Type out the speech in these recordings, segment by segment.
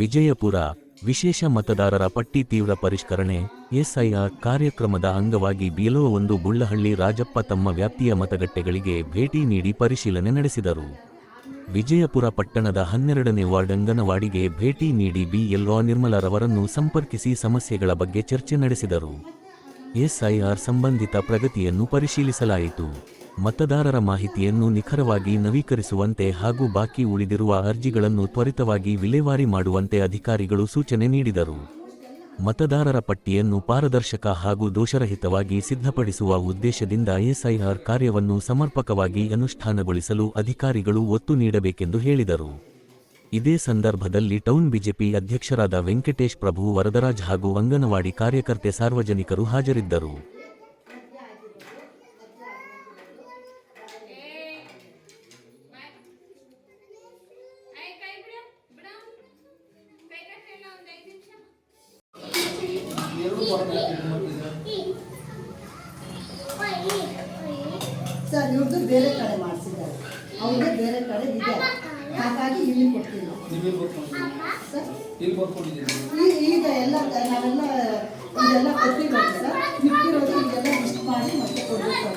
ವಿಜಯಪುರ ವಿಶೇಷ ಮತದಾರರ ಪಟ್ಟಿ ತೀವ್ರ ಪರಿಷ್ಕರಣೆ ಎಸ್ಐಆರ್ ಕಾರ್ಯಕ್ರಮದ ಅಂಗವಾಗಿ ಬಿಎಲ್ಒ1 ಬುಳ್ಳಹಳ್ಳಿ ರಾಜಪ್ಪ ತಮ್ಮ ವ್ಯಾಪ್ತಿಯ ಮತಗಟ್ಟೆಗಳಿಗೆ ಭೇಟಿ ನೀಡಿ ಪರಿಶೀಲನೆ ನಡೆಸಿದರು. ವಿಜಯಪುರ ಪಟ್ಟಣದ 12ನೇ ವಾರ್ಡ್ ಅಂಗನವಾಡಿಗೆ ಭೇಟಿ ನೀಡಿ ಬಿಎಲ್ಒ ನಿರ್ಮಲರವರನ್ನು ಸಂಪರ್ಕಿಸಿ ಸಮಸ್ಯೆಗಳ ಬಗ್ಗೆ ಚರ್ಚೆ ನಡೆಸಿದರು. ಎಸ್ಐಆರ್ ಸಂಬಂಧಿತ ಪ್ರಗತಿಯನ್ನು ಪರಿಶೀಲಿಸಲಾಯಿತು. ಮತದಾರರ ಮಾಹಿತಿಯನ್ನು ನಿಖರವಾಗಿ ನವೀಕರಿಸುವಂತೆ ಹಾಗೂ ಬಾಕಿ ಉಳಿದಿರುವ ಅರ್ಜಿಗಳನ್ನು ತ್ವರಿತವಾಗಿ ವಿಲೇವಾರಿ ಮಾಡುವಂತೆ ಅಧಿಕಾರಿಗಳು ಸೂಚನೆ ನೀಡಿದರು. ಮತದಾರರ ಪಟ್ಟಿಯನ್ನು ಪಾರದರ್ಶಕ ಹಾಗೂ ದೋಷರಹಿತವಾಗಿ ಸಿದ್ಧಪಡಿಸುವ ಉದ್ದೇಶದಿಂದ ಎಸ್ಐಆರ್ ಕಾರ್ಯವನ್ನು ಸಮರ್ಪಕವಾಗಿ ಅನುಷ್ಠಾನಗೊಳಿಸಲು ಅಧಿಕಾರಿಗಳು ಒತ್ತು ನೀಡಬೇಕೆಂದು ಹೇಳಿದರು. ಇದೇ ಸಂದರ್ಭದಲ್ಲಿ ಟೌನ್ ಬಿಜೆಪಿ ಅಧ್ಯಕ್ಷರಾದ ವೆಂಕಟೇಶ್ ಪ್ರಭು ವರದರಾಜ್ ಹಾಗೂ ಅಂಗನವಾಡಿ ಕಾರ್ಯಕರ್ತೆ ಸಾರ್ವಜನಿಕರು ಹಾಜರಿದ್ದರು. ಸರ್ ಇವ್ರದ್ದು ಬೇರೆ ಕಡೆ ಮಾಡಿಸಿದ್ದಾರೆ, ಅವ್ರದ್ದೇ ಬೇರೆ ಕಡೆ ಇದೆ, ಹಾಗಾಗಿ ಇಲ್ಲಿ ಕೊಡ್ತೀನಿ ಸರ್. ಈಗ ಎಲ್ಲ ನಾವೆಲ್ಲ ಇದೆಲ್ಲ ಕೊಟ್ಟಿರೋದು ಸರ್, ಮಿಕ್ಕಿರೋದು ಇದೆಲ್ಲ ಲಿಸ್ಟ್ ಮಾಡಿ ಮತ್ತೆ ಕೊಡಬೇಕು.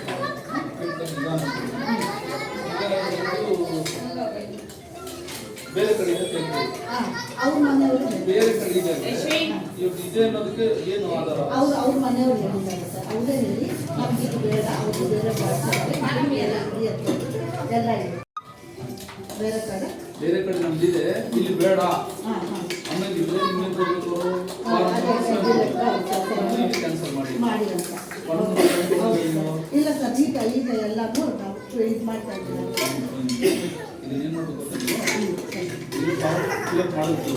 ಬೇರೆ ಕಡೆ ಅವ್ರ ಮನೆಯವರು ಬೇರೆ ಕಡೆ ಇದೆ ಅನ್ನೋದಕ್ಕೆ ಏನು ಆಧಾರ? ಅವ್ರ ಮನೆಯವರು ಹೇಳಿದ್ದಾರೆ ಸರ್, ಅವರೇ ಹೇಳಿ ನಮ್ಗೆ ಇದು ಬೇಡ, ಅವ್ರು ಬೇರೆ ಎಲ್ಲ ಇದೆ. ಬೇರೆ ಕಡೆ ನಮ್ದಿದೆ, ಇಲ್ಲಿ ಬೇಡ ಆಮೇಲೆ ಕ್ಯಾನ್ಸಲ್ ಮಾಡಿ ಅಂತ. ಇಲ್ಲ ಸರ್, ಈಗ ಎಲ್ಲರೂ ನಾವು ಇದು ಮಾಡ್ತಾ ಇದ್ದೀವಿ. ಏನ್ ಮಾಡ್ಬೇಕು ಫಿಲಪ್ ಮಾಡುದು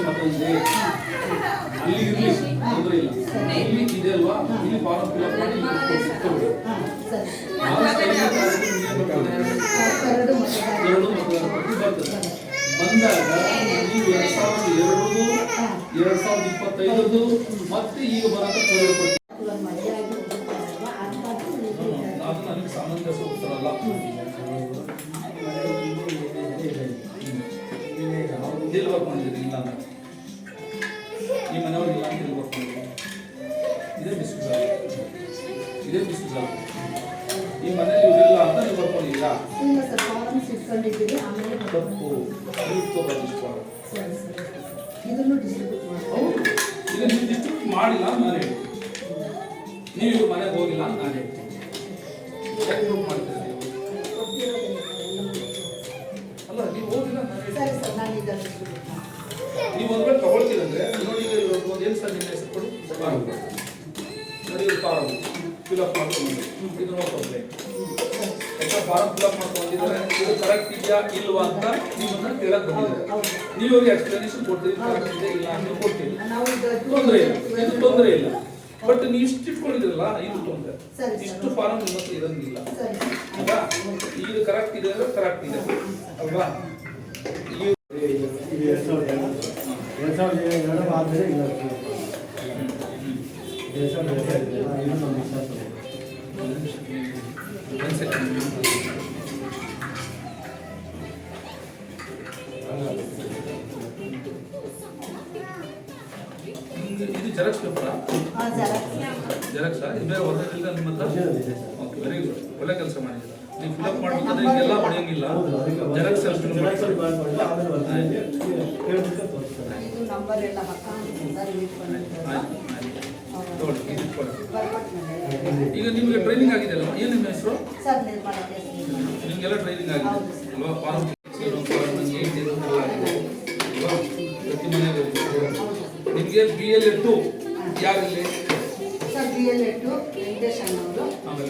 ಮತ್ತೊಂದು ಅಲ್ಲಿ ಇರಲಿ ತೊಂದರೆ ಇಲ್ಲ, ಇಲ್ಲಿ ಇದೆ ಅಲ್ವಾ, ಇಲ್ಲಿ ಫಾರ್ಮ್ ಫಿಲಪ್ ಮಾಡಿ ಎರಡು ಮತದಾರರ ಪಟ್ಟಿ ಬರ್ತದೆ. ಬಂದಾಗ ನೀವು 2025 ಮತ್ತೆ ಈಗ ಬರಕ ಕರಡು ಪಟ್ಟಿ ಅದು ನನಗೆ ಸಾಮಂಜಸ್ಯ ಉತ್ತರಲ್ಲ. ಇಲ್ಲಿ ವರ್ಕ್ ಮಾಡಿದ್ದೀರಿ ಇಲ್ಲ ಅಂತ ಈ ಮನೆಯವ್ರು ಇಲ್ಲ ಅಂತ ಇಲ್ಲಿ ವರ್ಕ್ ಮಾಡಿದ್ದೀರಿ. ಇದೇ ಡಿಸ್ಕ್ಯೂಸ್ ಈ ಮನೆಯಲ್ಲಿ ಇವರಿಲ್ಲ ಅಂತ ನೀವು ವರ್ಕ್ ಮಾಡಿದ್ದೀರಾ? ತಪ್ಪು ಈಗ ನೀವು ಡಿಸ್ಟ್ರಿಬ್ಯೂಟ್ ಮಾಡಿಲ್ಲ ಅಂತ ನಾನು ಹೇಳ್ತೀನಿ. ನೀವು ಮನೆಗೆ ಹೋಗಿಲ್ಲ ಅಂತ ನಾನು ಹೇಳ್ತೀನಿ. ಯಾಕೆ ಗ್ರೂಪ್ ಮಾಡ್ತೀರಿ? ಅಲ್ಲ ನೀವು ಹೋಗಿಲ್ಲ ನೀವು ಒಂದು ವೇಳೆ ತಗೊಳ್ತೀರಂದ್ರೆ ನೋಡಿ, ಒಂದು ಏನು ಸರ್ ನಿಮ್ಮ ಹೆಸರು ಕೊಡಿ, ನೋಡಿ ಫಾರಮ್ ಫಿಲಪ್ ಮಾಡ್ಕೊಂಡು ಇದು ನೋಡ್ಕೊಂಡ್ರೆ ಯಾಕಂದ್ರೆ ಫಾರಮ್ ಫಿಲಪ್ ಮಾಡ್ಕೊಂಡಿದ್ದಾರೆ, ಇದು ಕರೆಕ್ಟ್ ಇದೆಯಾ ಇಲ್ವಾ ಅಂತ ನಿಮ್ಮನ್ನ ಕೇಳಕ್ ಬಂದಿದ್ದಾರೆ. ನೀವು ಅವ್ರಿಗೆ ಎಕ್ಸ್ಪ್ಲನೇಷನ್ ಕೊಡ್ತೀರಿ, ಕರೆಕ್ಟ್ ಇದೆ ಇಲ್ಲ ನೀವು ಕೊಡ್ತೀರಿ, ತೊಂದರೆ ಇಲ್ಲ, ಇದು ತೊಂದರೆ ಇಲ್ಲ. ಬಟ್ ನೀವು ಇಷ್ಟು ಇಟ್ಕೊಂಡಿದ್ರಲ್ಲ ಇದು ತೊಂದರೆ, ಇಷ್ಟು ಫಾರಮ್ ನಿಮ್ಮ ಹತ್ರ ಇರಂಗಿಲ್ಲ ಅಲ್ವಾ? ಇದು ಕರೆಕ್ಟ್ ಇದೆ ಅಂದ್ರೆ ಕರೆಕ್ಟ್ ಇದೆ ಅಲ್ವಾ? ಇದು ಜೆರಾಕ್ಸ್ ಪೇಪರಾ? ಜೆರಾಕ್ಸಾ? ಇದು ಬೇರೆ ಹೊರಗಿಲ್ಲ ನಿಮ್ಮ ಹತ್ರ? ಓಕೆ, ವೆರಿ ಗುಡ್, ಒಳ್ಳೆ ಕೆಲಸ ಮಾಡಿದ್ದೀರಾ. ನೀವು ಫಿಲಪ್ ಮಾಡಬೇಕಾದ್ರೆ ಹಿಂಗೆಲ್ಲ ಹೊಡೆಯಂಗಿಲ್ಲ, ಜೆರಾಕ್ಸ್ ಈಗ ನಿಮಗೆ ಟ್ರೈನಿಂಗ್ ಆಗಿದೆ ಅಲ್ವಾ? ಏನು ನಿಮ್ಮ ಹೆಸರು? ನಿಮಗೆಲ್ಲ ಟ್ರೈನಿಂಗ್ ಆಗಿದೆ ಅಲ್ವಾ? ಫಾರ್ಮ್ ಪ್ರತಿ ಮನೆಗೆ ನಿಮಗೆ BLA2 ಯಾರಲ್ಲಿ? ಸರ್ BLA2 ವೆಂಕಟೇಶ್ ಅಣ್ಣವರು,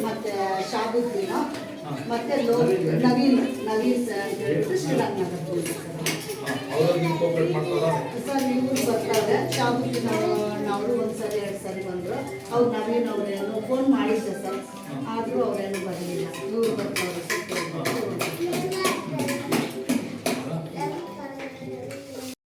ಮತ್ತೆ ಶಾಬುದ್ದೀನ, ಮತ್ತೆ ನವೀನ್ ಶ್ರೀರಂಗನಗರ ಅವ್ರಿಗೆ ಕೋಪರೇಟ್ ಮಾಡ್ತಾರಾ? ಸರ್ ಇವ್ರು ಬರ್ತಾರೆ, ಶಾಬುದ್ದೀನ ಅವರು ಒಂದ್ಸರಿ 2 ಸರಿ ಬಂದರು. ಅವ್ರು ನವೀನ್ ಅವ್ರೇನು ಫೋನ್ ಮಾಡಿದ್ದೆ ಸರ್, ಆದರೂ ಅವ್ರೇನು ಬರಲಿಲ್ಲ. ಇವ್ರು ಬರ್ತಾರೆ.